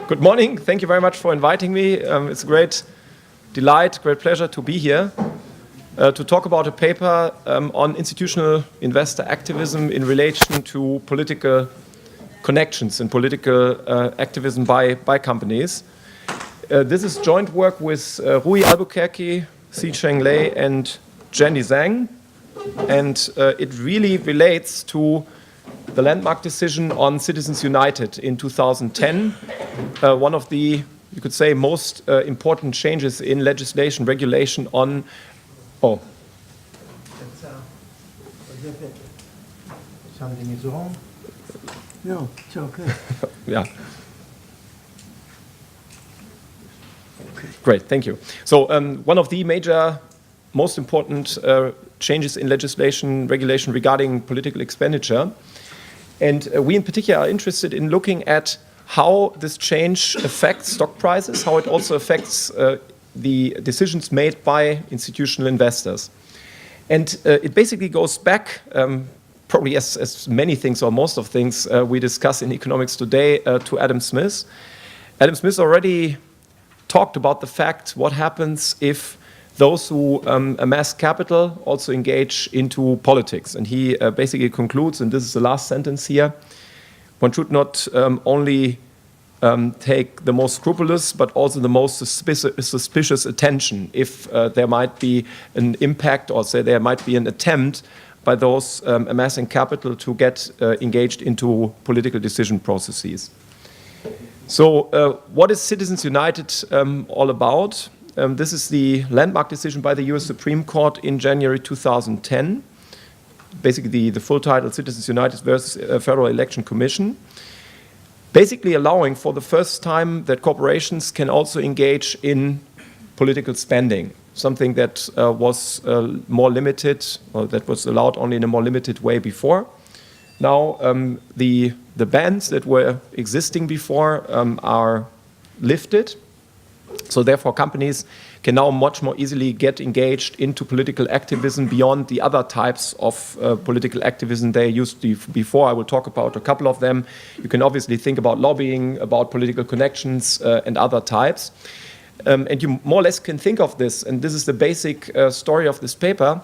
Good morning. Thank you very much for inviting me. It's a great delight, great pleasure to be here to talk about a paper on institutional investor activism in relation to political connections and political activism by companies. This is joint work with Rui Albuquerque, Xicheng Lei, and Jenny Zhang, and it really relates to the landmark decision on Citizens United in 2010, one of the, you could say, most important changes in legislation, regulation on, Something is wrong? No, it's okay. Yeah. Okay. Great, thank you. So one of the major, most important changes in legislation, regulation regarding political expenditure. And we in particular are interested in looking at how this change affects stock prices, how it also affects the decisions made by institutional investors. And it basically goes back, probably as many things or most of things we discuss in economics today, to Adam Smith. Adam Smith already talked about the fact what happens if those who amass capital also engage into politics. And he basically concludes, and this is the last sentence here, one should not only take the most scrupulous, but also the most suspicious attention if there might be an impact, or say there might be an attempt by those amassing capital to get engaged into political decision processes. So what is Citizens United all about? This is the landmark decision by the US Supreme Court in January 2010. Basically, the full title, Citizens United versus Federal Election Commission. Basically allowing for the first time that corporations can also engage in political spending, something that was more limited, or that was allowed only in a more limited way before. Now, the bans that were existing before are lifted. So therefore, companies can now much more easily get engaged into political activism beyond the other types of political activism they used to before. I will talk about a couple of them. You can obviously think about lobbying, about political connections, and other types. And you more or less can think of this, and this is the basic story of this paper,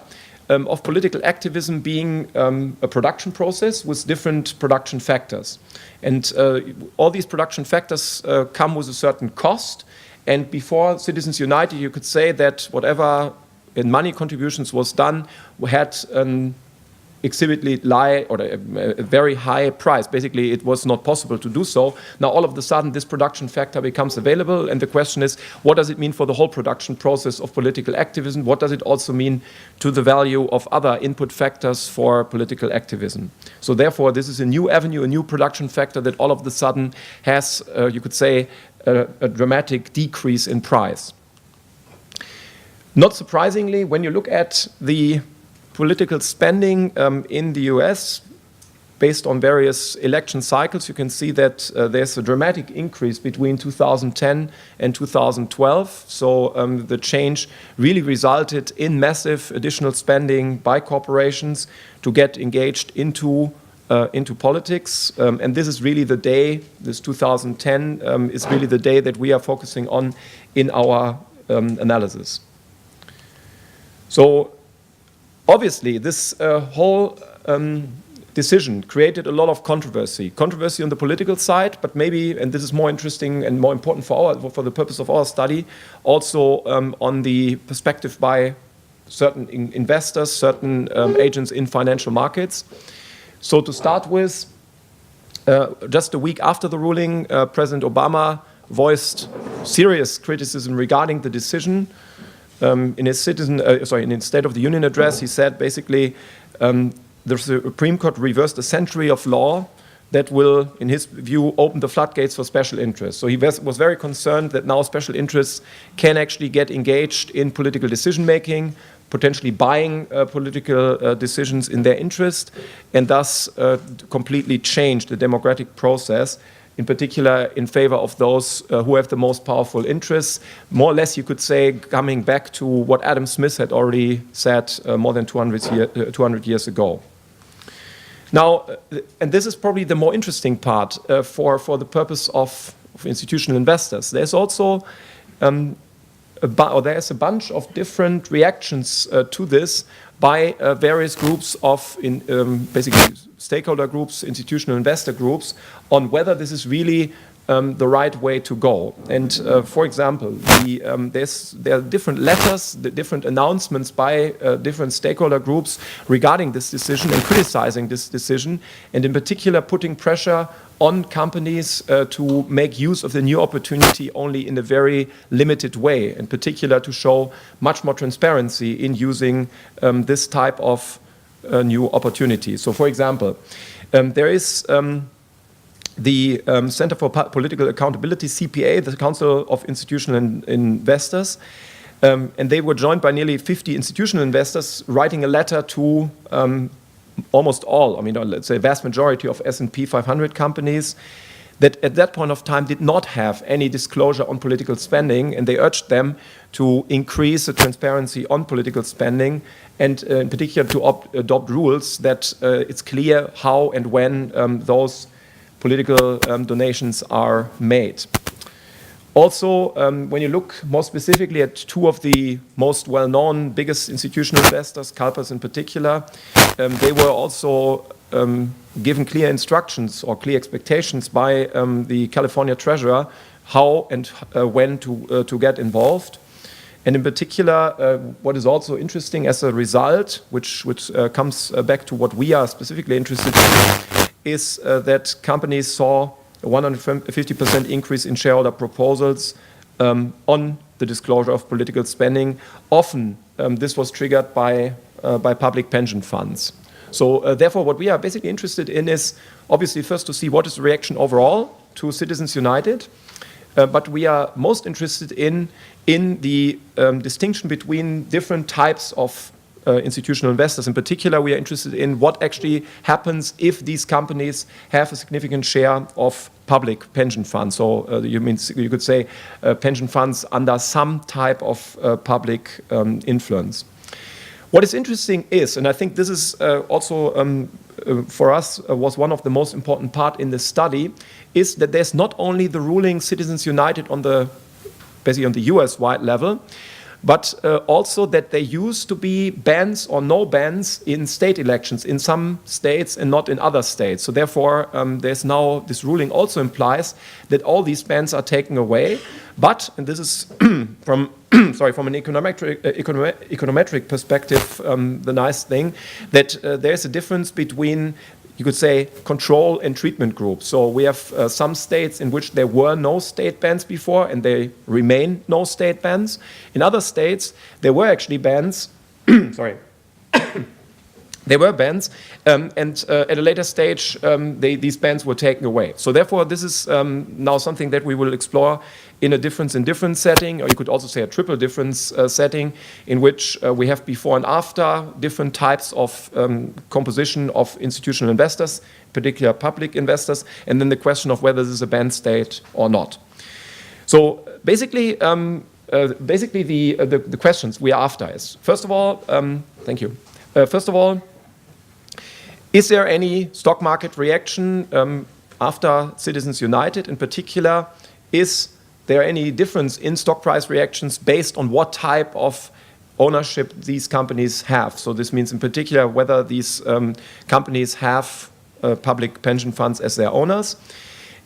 of political activism being a production process with different production factors. And all these production factors come with a certain cost. And before Citizens United, you could say that whatever in money contributions was done had an exhibitly a very high price. Basically, it was not possible to do so. Now, all of a sudden, this production factor becomes available, and the question is, what does it mean for the whole production process of political activism? What does it also mean to the value of other input factors for political activism? So therefore, this is a new avenue, a new production factor that all of a sudden has, you could say, a dramatic decrease in price. Not surprisingly, when you look at the political spending in the US, based on various election cycles, you can see that there's a dramatic increase between 2010 and 2012. So the change really resulted in massive additional spending by corporations to get engaged into politics, and this is really the day, this 2010 is really the day that we are focusing on in our analysis. So obviously this whole decision created a lot of controversy on the political side, but maybe, and this is more interesting and more important for the purpose of our study, also on the perspective by certain investors, certain agents in financial markets. So to start with, just a week after the ruling, President Obama voiced serious criticism regarding the decision. In his State of the Union address, he said basically the Supreme Court reversed a century of law that will, in his view, open the floodgates for special interests. So he was very concerned that now special interests can actually get engaged in political decision-making, potentially buying political decisions in their interest, and thus completely change the democratic process, in particular in favor of those who have the most powerful interests. More or less, you could say, coming back to what Adam Smith had already said more than 200 years ago. Now, and this is probably the more interesting part for the purpose of of institutional investors, there's also there's a bunch of different reactions to this by various groups of basically stakeholder groups, institutional investor groups, on whether this is really the right way to go. And for example, there are different letters, different announcements by different stakeholder groups regarding this decision and criticizing this decision, and in particular putting pressure on companies to make use of the new opportunity only in a very limited way, in particular to show much more transparency in using this type of new opportunity. So for example, there is the Center for Political Accountability, CPA, the Council of Institutional Investors, and they were joined by nearly 50 institutional investors writing a letter to almost all, I mean, let's say vast majority of S&P 500 companies that at that point of time did not have any disclosure on political spending, and they urged them to increase the transparency on political spending, and in particular to adopt rules that it's clear how and when those political donations are made. Also, when you look more specifically at two of the most well-known, biggest institutional investors, CalPERS in particular, they were also given clear instructions or clear expectations by the California Treasurer how and when to get involved. And in particular, what is also interesting as a result, which comes back to what we are specifically interested in, is that companies saw a 150% increase in shareholder proposals on the disclosure of political spending. Often, this was triggered by public pension funds. So therefore, what we are basically interested in is obviously first to see what is the reaction overall to Citizens United, but we are most interested in the distinction between different types of institutional investors. In particular, we are interested in what actually happens if these companies have a significant share of public pension funds. So you could say pension funds under some type of public influence. What is interesting is, and I think this is also for us was one of the most important part in this study, is that there's not only the ruling Citizens United basically on the US-wide level, but also that there used to be bans or no bans in state elections in some states and not in other states. So therefore, there's now, this ruling also implies that all these bans are taken away. But, and this is from an econometric perspective, the nice thing, that there's a difference between, you could say, control and treatment groups. So we have some states in which there were no state bans before, and they remain no state bans. In other states, there were actually bans, sorry, there were bans, and at a later stage, these bans were taken away. So therefore, this is now something that we will explore in a difference in difference setting, or you could also say a triple difference setting, in which we have before and after different types of composition of institutional investors, particularly public investors, and then the question of whether this is a banned state or not. So basically, the questions we are after is, first of all, thank you. First of all, is there any stock market reaction after Citizens United? In particular, is there any difference in stock price reactions based on what type of ownership these companies have? So this means in particular whether these companies have public pension funds as their owners.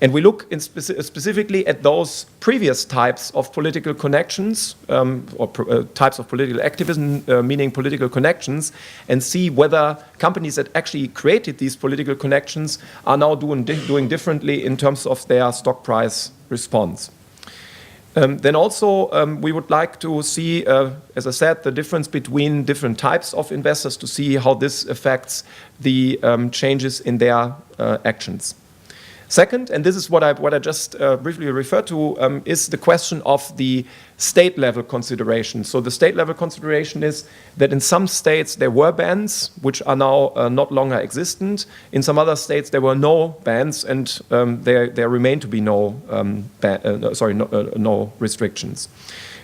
And we look in specifically at those previous types of political connections types of political activism, meaning political connections, and see whether companies that actually created these political connections are now doing differently in terms of their stock price response. Then also we would like to see, as I said, the difference between different types of investors to see how this affects the changes in their actions. Second, and this is what I just briefly referred to, is the question of the state level consideration. So the state level consideration is that in some states there were bans, which are now not longer existent. In some other states there were no bans, and there remain to be no restrictions.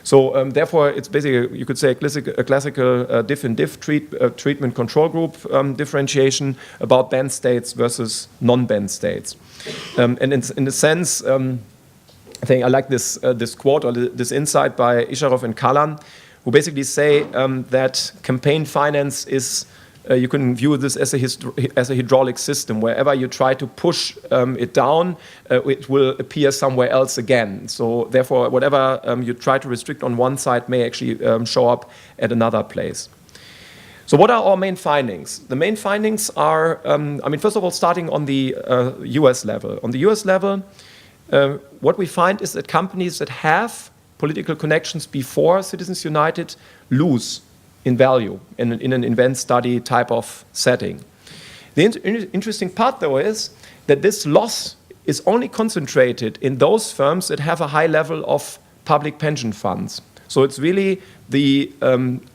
So therefore, it's basically, you could say, a classical diff and diff treatment control group differentiation about banned states versus non-banned states. And in a sense, I think I like this quote or this insight by Isharov and Kalan, who basically say that campaign finance is, you can view this as a hydraulic system. Wherever you try to push it down, it will appear somewhere else again. So therefore, whatever you try to restrict on one side may actually show up at another place. So what are our main findings? The main findings are, first of all, starting on the US level. On the US level, what we find is that companies that have political connections before Citizens United lose in value in an event study type of setting. The interesting part, though, is that this loss is only concentrated in those firms that have a high level of public pension funds. So it's really the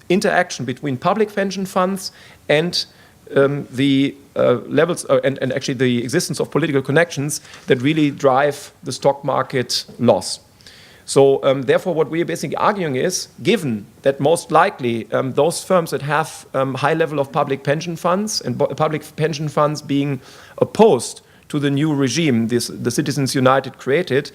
interaction between public pension funds and the levels and actually the existence of political connections that really drive the stock market loss. So therefore, what we are basically arguing is, given that most likely those firms that have high level of public pension funds and public pension funds being opposed to the new regime the Citizens United created,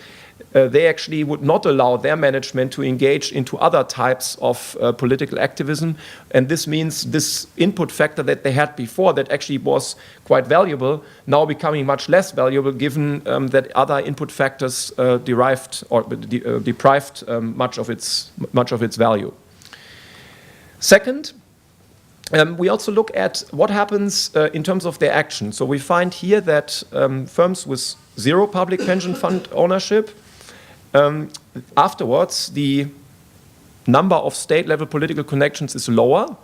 they actually would not allow their management to engage into other types of political activism. And this means this input factor that they had before that actually was quite valuable, now becoming much less valuable given that other input factors deprived much of its value. Second, we also look at what happens in terms of their action. So we find here that firms with zero public pension fund ownership, afterwards the number of state-level political connections is lower.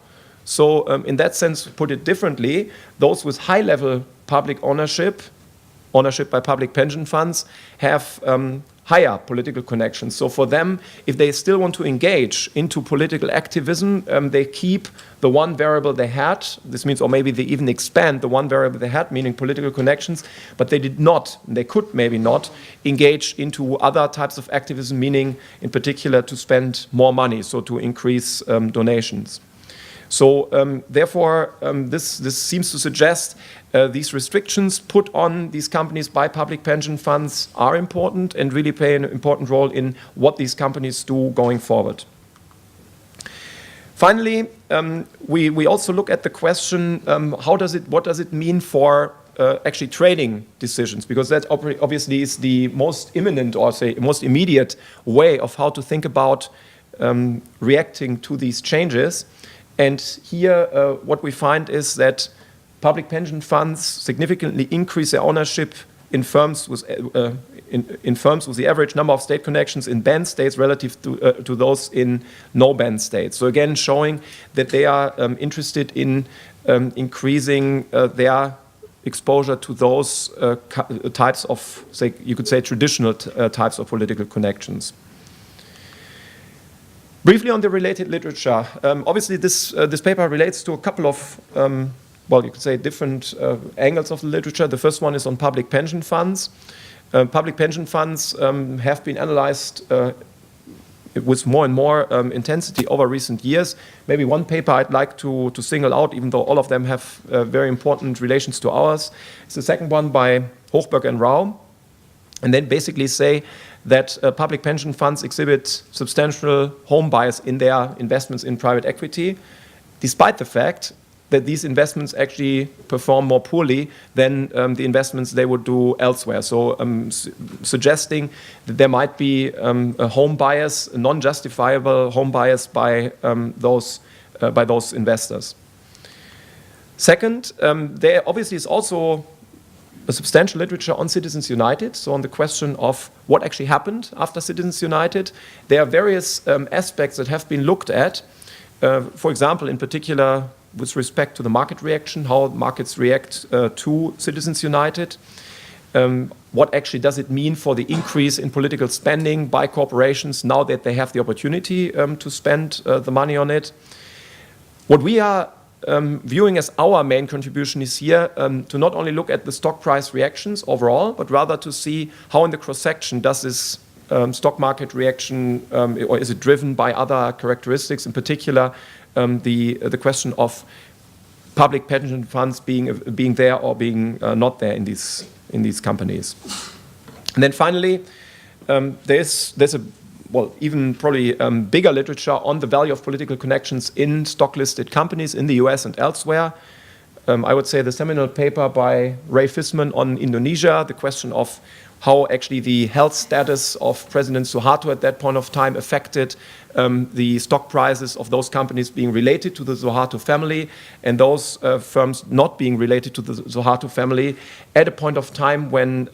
So in that sense, put it differently, those with high-level public ownership by public pension funds, have higher political connections. So for them, if they still want to engage into political activism, they keep the one variable they had. This means, or maybe they even expand the one variable they had, meaning political connections, but they could maybe not engage into other types of activism, meaning in particular to spend more money, so to increase donations. So therefore, this seems to suggest these restrictions put on these companies by public pension funds are important and really play an important role in what these companies do going forward. Finally, we also look at the question, what does it mean for actually trading decisions? Because that obviously is the most imminent or say most immediate way of how to think about reacting to these changes. And here, what we find is that public pension funds significantly increase their ownership in firms with the average number of state connections in banned states relative to those in no banned states. So again, showing that they are interested in increasing their exposure to those types of, say, you could say, traditional types of political connections. Briefly on the related literature, obviously this paper relates to a couple of, you could say different angles of the literature. The first one is on public pension funds. Public pension funds have been analyzed with more and more intensity over recent years. Maybe one paper I'd like to single out, even though all of them have very important relations to ours. It's the second one by Hochberg and Rao, and then basically say that public pension funds exhibit substantial home bias in their investments in private equity, despite the fact that these investments actually perform more poorly than the investments they would do elsewhere. So suggesting that there might be a home bias, a non-justifiable home bias by those investors. Second, there obviously is also a substantial literature on Citizens United, so on the question of what actually happened after Citizens United. There are various aspects that have been looked at, for example, in particular with respect to the market reaction, how markets react to Citizens United. What actually does it mean for the increase in political spending by corporations now that they have the opportunity to spend the money on it? What we are viewing as our main contribution is here to not only look at the stock price reactions overall, but rather to see how in the cross-section does this stock market reaction, or is it driven by other characteristics, in particular the question of public pension funds being there or being not there in these companies. And then finally, there's a even probably bigger literature on the value of political connections in stock-listed companies in the US and elsewhere. I would say the seminal paper by Ray Fisman on Indonesia, the question of how actually the health status of President Suharto at that point of time affected the stock prices of those companies being related to the Suharto family and those firms not being related to the Suharto family at a point of time when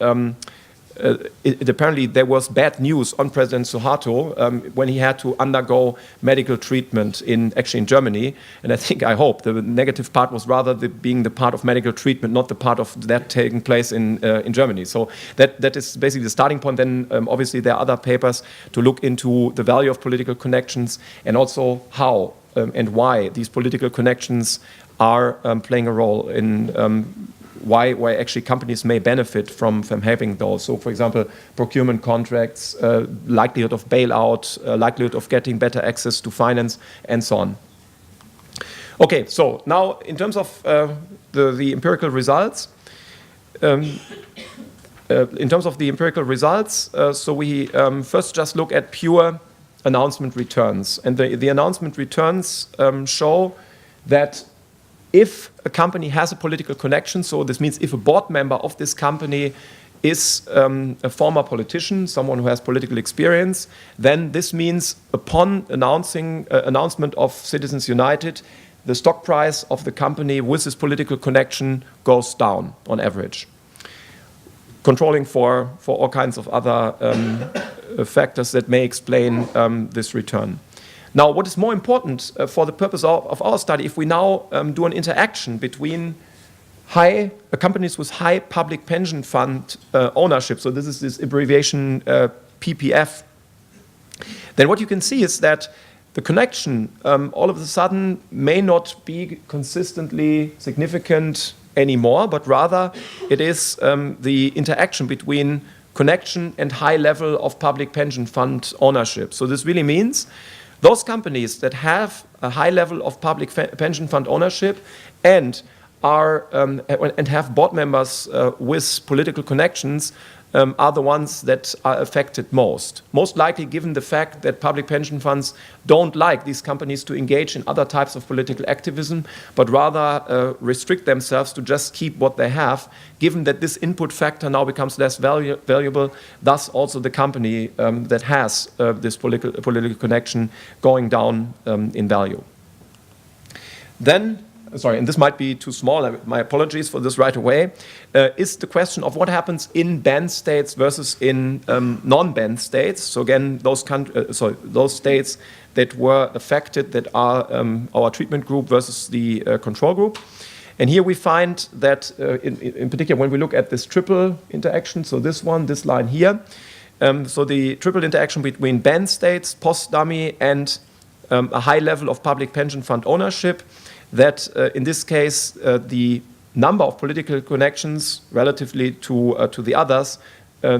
apparently there was bad news on President Suharto when he had to undergo medical treatment in Germany. And I hope the negative part was rather being the part of medical treatment, not the part of that taking place in Germany. So that is basically the starting point. Then obviously there are other papers to look into the value of political connections and also how and why these political connections are playing a role in why actually companies may benefit from having those. So, for example, procurement contracts, likelihood of bailout, likelihood of getting better access to finance, and so on. Okay, so now in terms of the empirical results, so we first just look at pure announcement returns. And the announcement returns show that if a company has a political connection, so this means if a board member of this company is a former politician, someone who has political experience, then this means upon announcement of Citizens United, the stock price of the company with this political connection goes down on average. Controlling for all kinds of other factors that may explain this return. Now, what is more important for the purpose of our study, if we now do an interaction between companies with high public pension fund ownership, so this is this abbreviation PPF, then what you can see is that the connection all of a sudden may not be consistently significant anymore, but rather it is the interaction between connection and high level of public pension fund ownership. So this really means those companies that have a high level of public pension fund ownership and have board members with political connections are the ones that are affected most. Most likely given the fact that public pension funds don't like these companies to engage in other types of political activism, but rather restrict themselves to just keep what they have, given that this input factor now becomes less valuable, thus also the company that has this political connection going down in value. Then, sorry, and this might be too small, my apologies for this right away, is the question of what happens in banned states versus in non-banned states. So again, those states that were affected, that are our treatment group versus the control group. And here we find that, in particular, when we look at this triple interaction, so this line here, so the triple interaction between banned states, post-dummy, and a high level of public pension fund ownership, that in this case, the number of political connections relatively to the others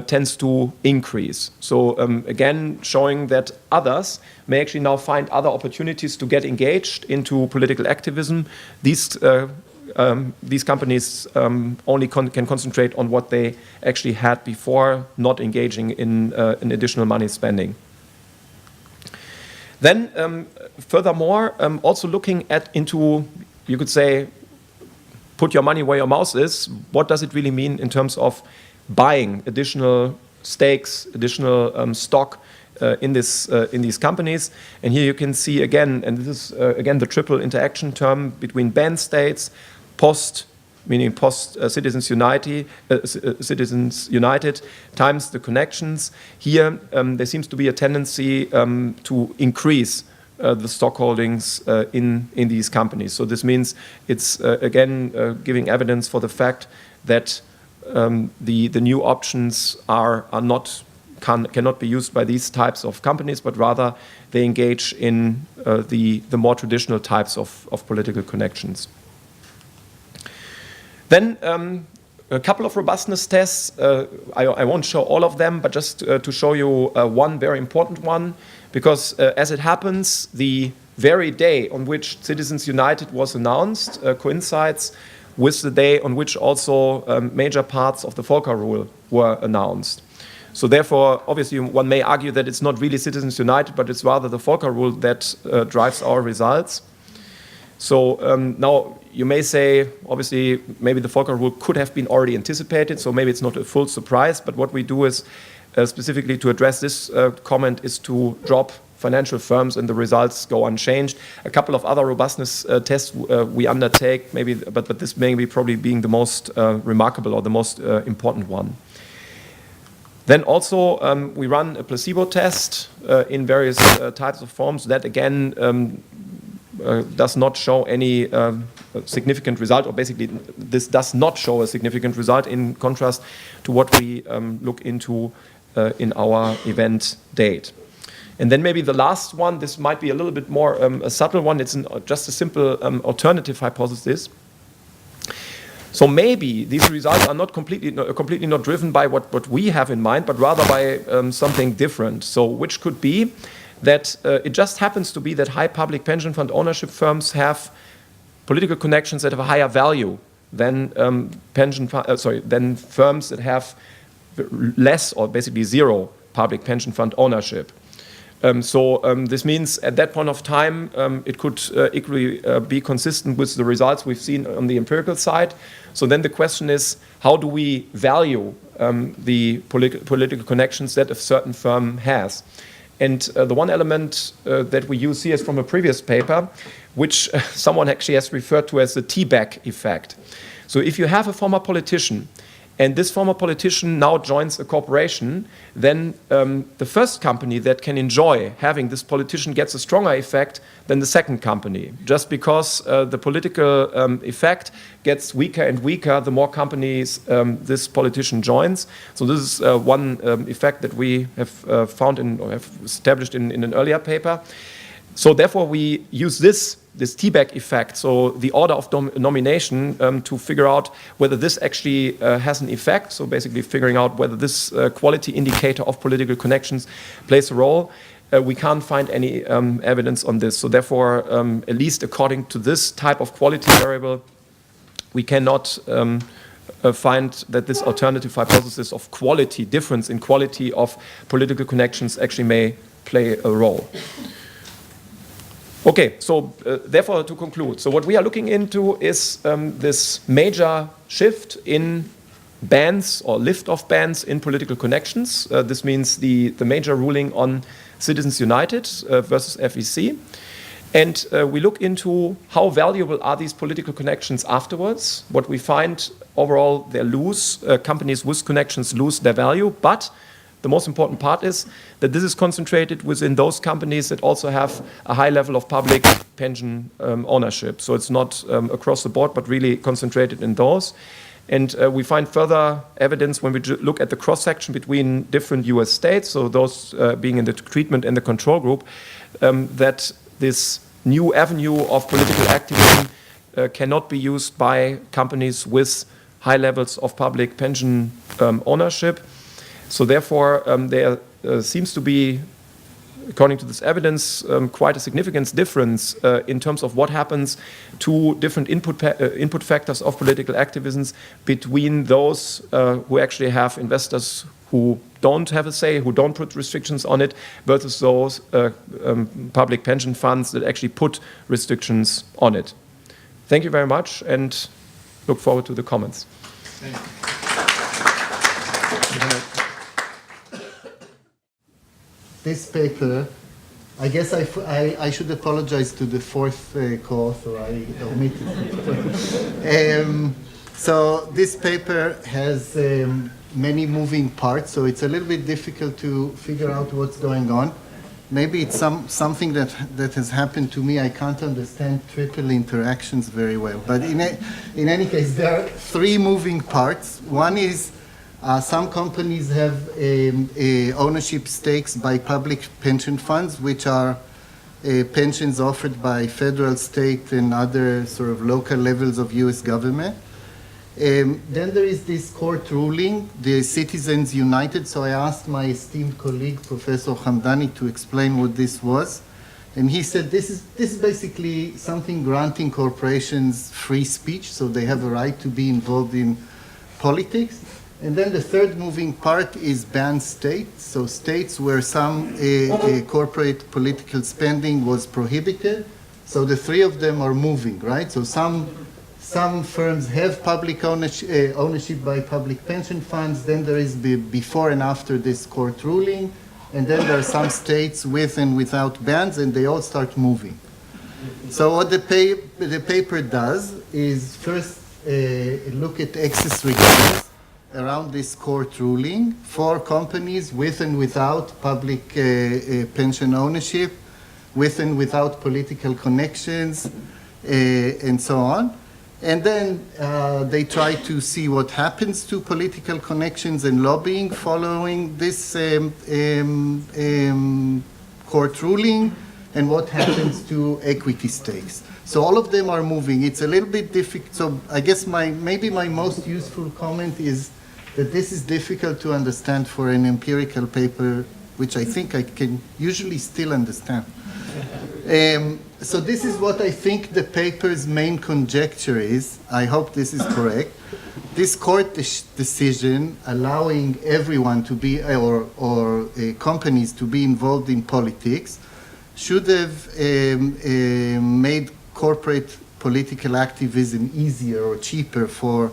tends to increase. So again, showing that others may actually now find other opportunities to get engaged into political activism. These companies only can concentrate on what they actually had before, not engaging in additional money spending. Then, furthermore, also looking into, you could say, put your money where your mouth is. What does it really mean in terms of buying additional stakes, additional stock in these companies? And here you can see again, and this is again the triple interaction term between banned states, meaning post Citizens United times the connections. Here there seems to be a tendency to increase the stock holdings in these companies. So this means it's again giving evidence for the fact that the new options cannot be used by these types of companies, but rather they engage in the more traditional types of political connections. Then a couple of robustness tests. I won't show all of them, but just to show you one very important one, because as it happens, the very day on which Citizens United was announced coincides with the day on which also major parts of the Volcker Rule were announced. So therefore, obviously, one may argue that it's not really Citizens United, but it's rather the Volcker rule that drives our results. So now you may say, obviously, maybe the Volcker rule could have been already anticipated, so maybe it's not a full surprise, but what we do is, specifically to address this comment, is to drop financial firms and the results go unchanged. A couple of other robustness tests we undertake, maybe, but this may be probably being the most remarkable or the most important one. Then also we run a placebo test in various types of forms. That again does not show any significant result, or basically this does not show a significant result in contrast to what we look into in our event date. And then maybe the last one, this might be a little bit more a subtle one, it's just a simple alternative hypothesis. So maybe these results are not completely not driven by what we have in mind, but rather by something different. So which could be that it just happens to be that high public pension fund ownership firms have political connections that have a higher value than than firms that have less or basically zero public pension fund ownership. This means at that point of time, it could equally be consistent with the results we've seen on the empirical side. So then the question is, how do we value the political connections that a certain firm has? And the one element that we use here is from a previous paper, which someone actually has referred to as the Teabag Effect. So if you have a former politician, and this former politician now joins a corporation, then the first company that can enjoy having this politician gets a stronger effect than the second company, just because the political effect gets weaker and weaker the more companies this politician joins. So this is one effect that we have found or have established in an earlier paper. So therefore we use this Teabag effect, so the order of nomination, to figure out whether this actually has an effect, so basically figuring out whether this quality indicator of political connections plays a role. We can't find any evidence on this, so therefore, at least according to this type of quality variable, we cannot find that this alternative hypothesis of quality, difference in quality of political connections actually may play a role. Okay, so therefore to conclude, so what we are looking into is this major shift in bans or lift of bans in political connections. This means the major ruling on Citizens United versus FEC. And we look into how valuable are these political connections afterwards. What we find overall, they lose, companies with connections lose their value, but the most important part is that this is concentrated within those companies that also have a high level of public pension ownership. So it's not across the board, but really concentrated in those. And we find further evidence when we look at the cross-section between different US states, so those being in the treatment and the control group, that this new avenue of political activism cannot be used by companies with high levels of public pension ownership. So therefore, there seems to be, according to this evidence, quite a significant difference in terms of what happens to different input factors of political activisms between those who actually have investors who don't have a say, who don't put restrictions on it, versus those public pension funds that actually put restrictions on it. Thank you very much, and look forward to the comments. Thank you. This paper, I guess I should apologize to the fourth co-author. I omitted it. So this paper has many moving parts, so it's a little bit difficult to figure out what's going on. Maybe it's something that has happened to me. I can't understand triple interactions very well. But in any case, there are three moving parts. One is some companies have ownership stakes by public pension funds, which are pensions offered by federal, state, and other sort of local levels of US government. Then there is this court ruling, the Citizens United. So I asked my esteemed colleague, Professor Hamdani, to explain what this was. And he said this is basically something granting corporations free speech, so they have a right to be involved in politics. And then the third moving part is banned states, so states where some corporate political spending was prohibited. So the three of them are moving, right? So some firms have public ownership by public pension funds, then there is before and after this court ruling, and then there are some states with and without bans, and they all start moving. So what the paper does is first look at excess returns around this court ruling for companies with and without public pension ownership, with and without political connections, and so on. And then they try to see what happens to political connections and lobbying following this court ruling, and what happens to equity stakes. So all of them are moving. It's a little bit difficult. So I guess maybe my most useful comment is that this is difficult to understand for an empirical paper, which I think I can usually still understand. So this is what I think the paper's main conjecture is. I hope this is correct. This court decision allowing everyone to be, or companies to be involved in politics, should have made corporate political activism easier or cheaper for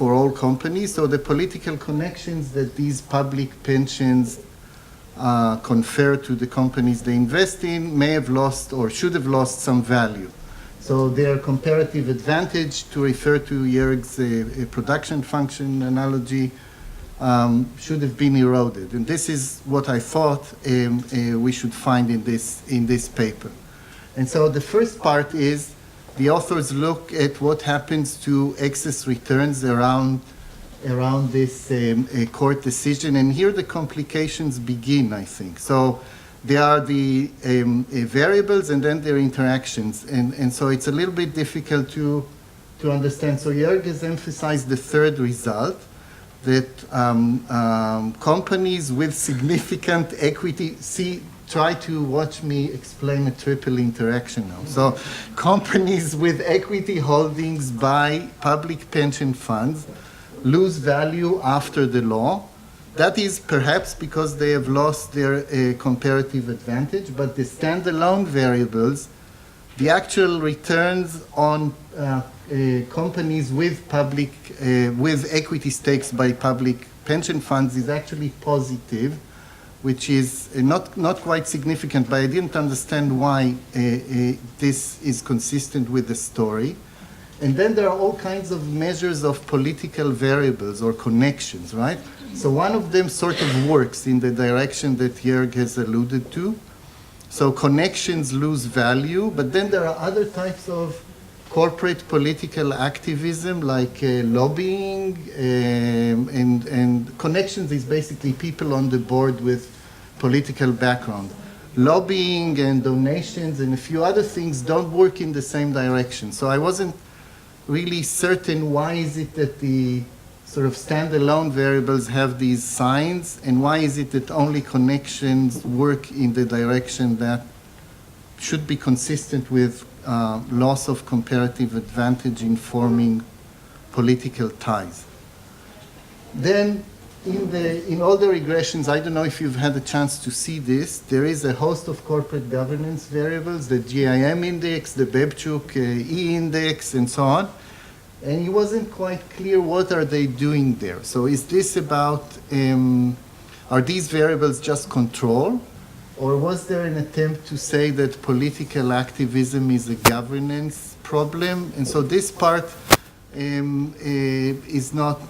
all companies. So the political connections that these public pensions confer to the companies they invest in may have lost or should have lost some value. So their comparative advantage, to refer to Jörg's production function analogy, should have been eroded. And this is what I thought we should find in this paper. And so the first part is the authors look at what happens to excess returns around this court decision, and here the complications begin, I think. So there are the variables and then their interactions, and so it's a little bit difficult to understand. So Jörg has emphasized the third result, that companies with significant equity, try to watch me explain a triple interaction now. So companies with equity holdings by public pension funds lose value after the law. That is perhaps because they have lost their comparative advantage, but the standalone variables, the actual returns on companies with with equity stakes by public pension funds is actually positive, which is not quite significant, but I didn't understand why this is consistent with the story. And then there are all kinds of measures of political variables or connections, right? So one of them sort of works in the direction that Jörg has alluded to. So connections lose value, but then there are other types of corporate political activism like lobbying, and connections is basically people on the board with political background. Lobbying and donations and a few other things don't work in the same direction. So I wasn't really certain why is it that the sort of standalone variables have these signs, and why is it that only connections work in the direction that should be consistent with loss of comparative advantage in forming political ties. Then in all the regressions, I don't know if you've had a chance to see this, there is a host of corporate governance variables, the GIM index, the Bebchuk E-index, and so on. And it wasn't quite clear what are they doing there. So is this about, are these variables just control? Or was there an attempt to say that political activism is a governance problem? And so this part is not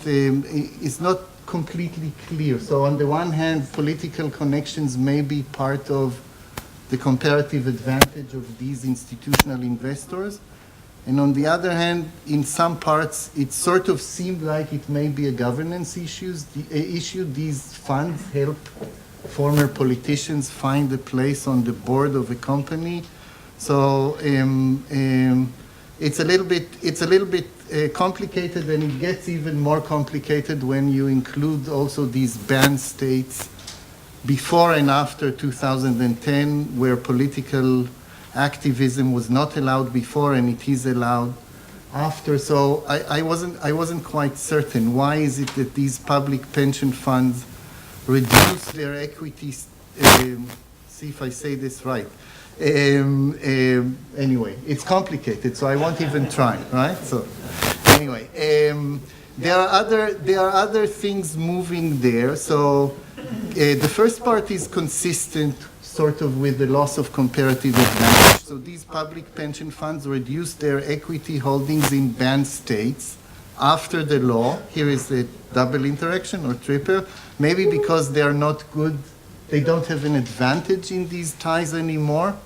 completely clear. So on the one hand, political connections may be part of the comparative advantage of these institutional investors. And on the other hand, in some parts, it sort of seemed like it may be a governance issue. These funds help former politicians find a place on the board of a company. So it's a little bit complicated, and it gets even more complicated when you include also these banned states before and after 2010, where political activism was not allowed before and it is allowed after, so I wasn't quite certain. Why is it that these public pension funds reduce their equities? See if I say this right. Anyway, it's complicated, so I won't even try, right? So anyway, there are other things moving there. So the first part is consistent sort of with the loss of comparative advantage. So these public pension funds reduce their equity holdings in banned states after the law. Here is the double interaction or triple, maybe because they are not good, they don't have an advantage in these ties anymore.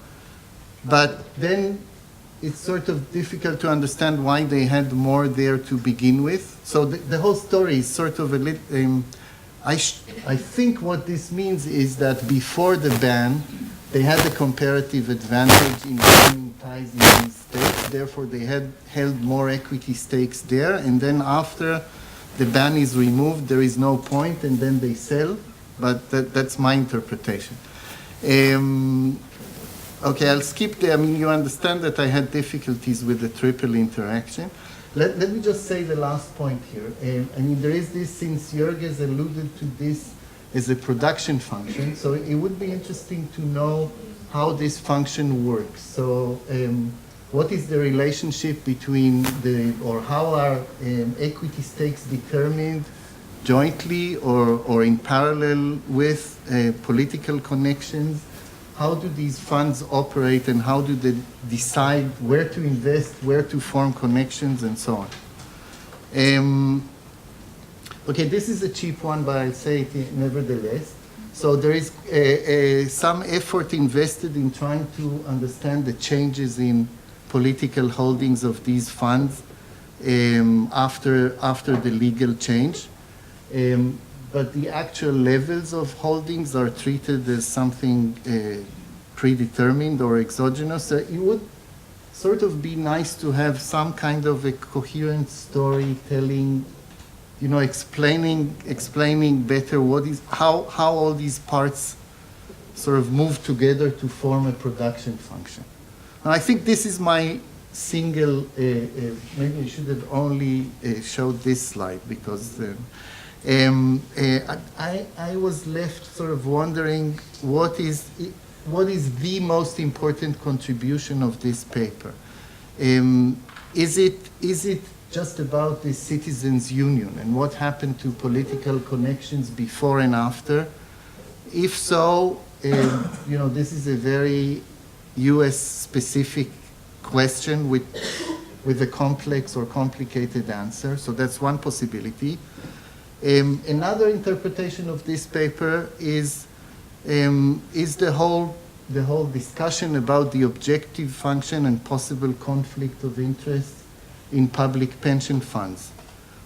But then it's sort of difficult to understand why they had more there to begin with. So the whole story is sort of a little, I think what this means is that before the ban, they had a comparative advantage in banning ties in these states. Therefore, they had held more equity stakes there. And then after the ban is removed, there is no point, and then they sell. But that's my interpretation. Okay, I'll skip there. I mean, you understand that I had difficulties with the triple interaction. Let me just say the last point here. I mean, there is this, since Jörg has alluded to this as a production function, so it would be interesting to know how this function works. So what is the relationship between or how are equity stakes determined jointly or in parallel with political connections? How do these funds operate, and how do they decide where to invest, where to form connections, and so on? Okay, this is a cheap one, but I'll say it nevertheless. So there is some effort invested in trying to understand the changes in political holdings of these funds after the legal change. But the actual levels of holdings are treated as something predetermined or exogenous. So it would sort of be nice to have some kind of a coherent story telling, you know, explaining better how all these parts sort of move together to form a production function. And I think this is my single, maybe I should have only showed this slide because I was left sort of wondering what is the most important contribution of this paper? Is it just about the citizens' union and what happened to political connections before and after? If so, you know, this is a very US-specific question with a complex or complicated answer. So that's one possibility. Another interpretation of this paper is the whole discussion about the objective function and possible conflict of interest in public pension funds.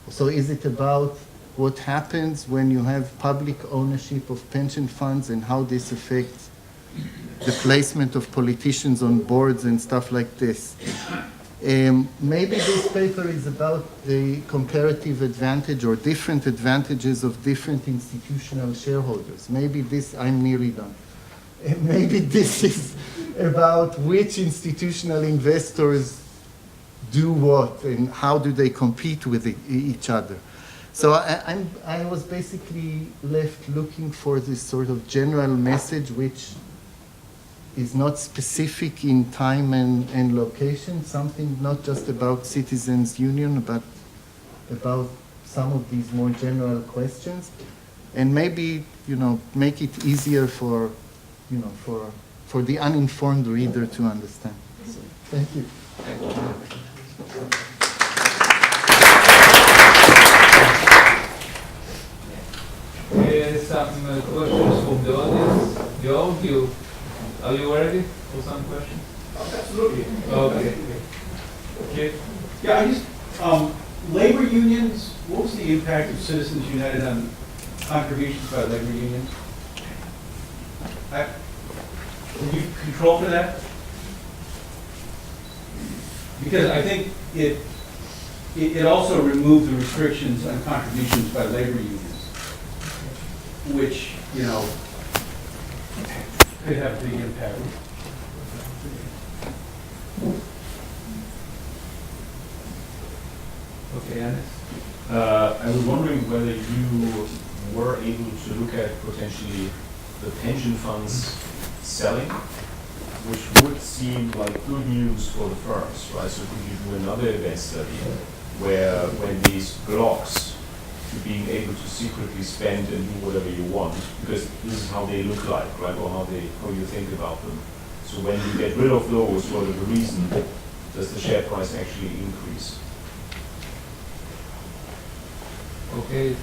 So is it about what happens when you have public ownership of pension funds and how this affects the placement of politicians on boards and stuff like this? Maybe this paper is about the comparative advantage or different advantages of different institutional shareholders. Maybe this, I'm nearly done. Maybe this is about which institutional investors do what and how do they compete with each other. So I was basically left looking for this sort of general message which is not specific in time and location, something not just about citizens' union, but about some of these more general questions, and maybe, you know, make it easier for, you know, for the uninformed reader to understand. So, thank you. Some questions from the audience. Georg, are you ready for some questions? Absolutely. Okay. Okay. Yeah, I just, labor unions, what was the impact of Citizens United on contributions by labor unions? Can you control for that? Because I think it also removed the restrictions on contributions by labor unions, which, you know, could have a big impact. Okay, Hannes? I was wondering whether you were able to look at potentially the pension funds selling, which would seem like good news for the firms, right? So could you do another event study where when these blocks to being able to secretly spend and do whatever you want, because this is how they look like, right? Or how you think about them. So when you get rid of those for whatever reason, does the share price actually increase? Okay,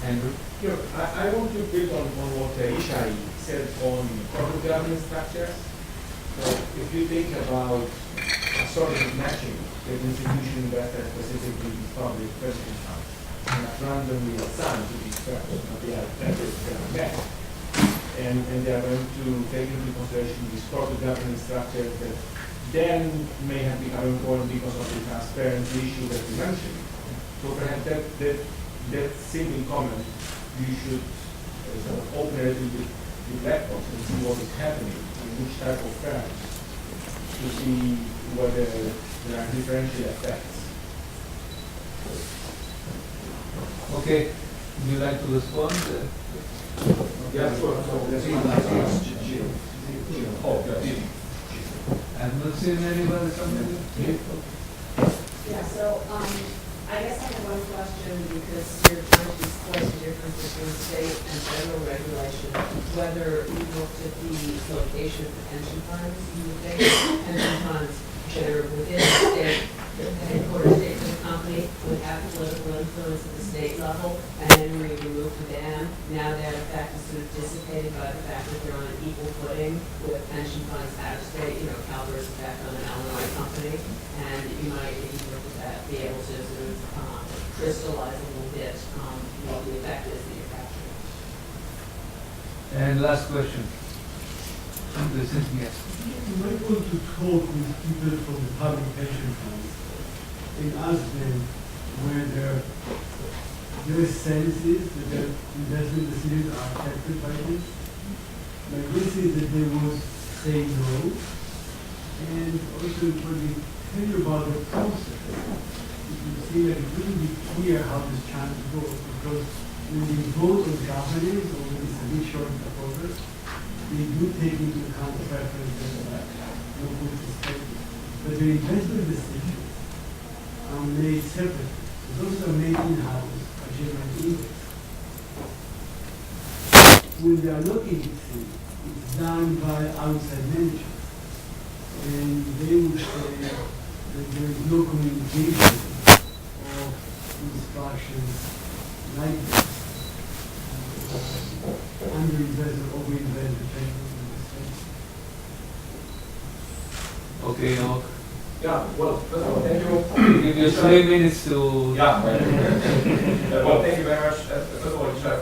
Andrew? Yeah, I want to build on what ECGI said on corporate governance structures. So if you think about a sort of matching with institutional investors, specifically these public pension funds, and randomly assigned to these firms, but they are met. And they are going to take into consideration these corporate governance structures that then may have become important because of the transparency issue that you mentioned. So perhaps that simple comment, you should sort of open it into the black box and see what is happening and which type of firms to see whether there are differential effects. Okay, would you like to respond? Yeah, sure. Oh, yeah. And we'll see anybody something? Yeah, so I guess I have one question because you're trying to discuss the difference between state and federal regulation. Whether you looked at the location of the pension funds, you would think pension funds that are within the state, the headquarters state of the company would have political influence at the state level, and then when you remove the ban, now that effect is sort of dissipated by the fact that they're on an equal footing with pension funds out of state, Calvert's effect on an Illinois company, and you might, if you look at that, be able to sort of crystallize a little bit what the effect is that you're capturing. And last question. This is yes. You might want to talk with people from the public pension funds and ask them whether their sense is that their investment decisions are affected by this. My guess is that they would say no. And also when we tell you about the process, it will seem like it wouldn't be clear how this chance goes, because when we vote on governance or when it's a big short proposal, they do take into account preferences like local perspective. But the investment decisions are made separately. So those are made in-house by general index. When they are not indexing, it's done by outside managers. And they would say that there is no communication of instructions like this. Under-invest or over-invest, depending on the state. Okay, York. Yeah, well, first of all, thank you. Give you 3 minutes to... Yeah, well, thank you very much, first of all, Ishai,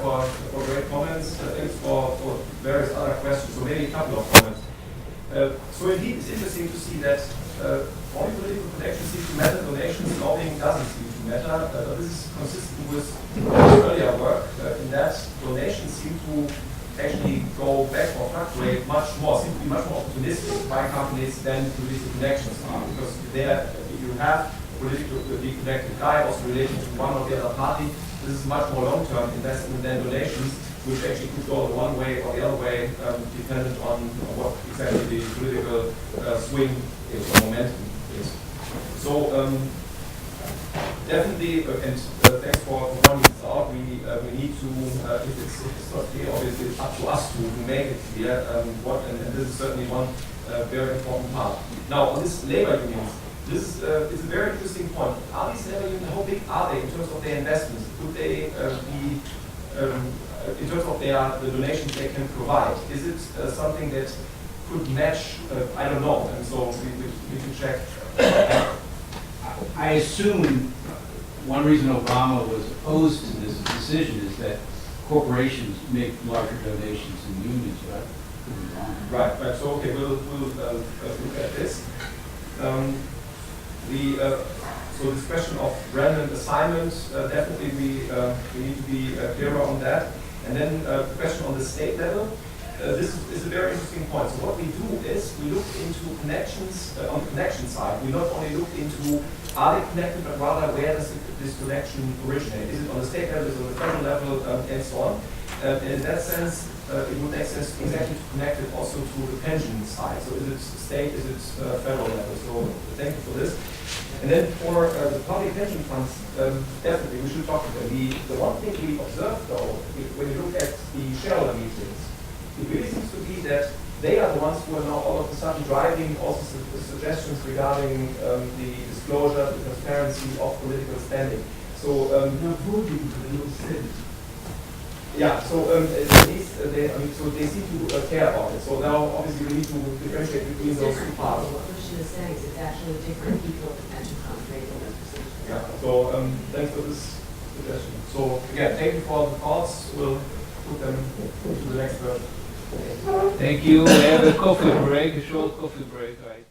for great comments. Thanks for various other questions. So maybe a couple of comments. So indeed, it's interesting to see that only political protection seems to matter, donations, lobbying doesn't seem to matter. This is consistent with earlier work in that donations seem to actually go back or fluctuate much more, seem to be much more opportunistic by companies than political connections are. Because there you have politically connected guy also relating to one or the other party. This is much more long-term investment than donations, which actually could go the one way or the other way, dependent on what exactly the political swing is or momentum is. So definitely, and thanks for pointing this out. We need to, if it's not clear, obviously it's up to us to make it clear what, and this is certainly one very important part. Now, on this labor unions, this is a very interesting point. Are these labor unions, how big are they in terms of their investments? Could they be, in terms of the donations they can provide? Is it something that could match? I don't know, and so we can check. I assume one reason Obama was opposed to this decision is that corporations make larger donations than unions, right? Could be wrong. Right. So okay, we'll look at this. So this question of random assignments, definitely we need to be clearer on that. And then the question on the state level. this is a very interesting point. So what we do is we look into connections on the connection side. We not only look into are they connected, but rather where does this connection originate? Is it on the state level, is it on the federal level, and so on. And in that sense, it would make sense exactly to connect it also to the pension side. So is it state, is it federal level? So thank you for this. And then for the public pension funds, definitely we should talk to them. The one thing we observed though, when you look at the shareholder meetings, it really seems to be that they are the ones who are now all of a sudden driving also the suggestions regarding the disclosure, the transparency of political spending. So Not voting, but they don't say it. yeah, so at least so they seem to care about it. So now obviously we need to differentiate between those two parts. What Christian is saying is it's actually different people at the pension funds based on those decisions. Yeah. So thanks for this suggestion. So again, thank you for the thoughts. We'll put them to the next version. Thank you. We have a coffee break, a short coffee break, right?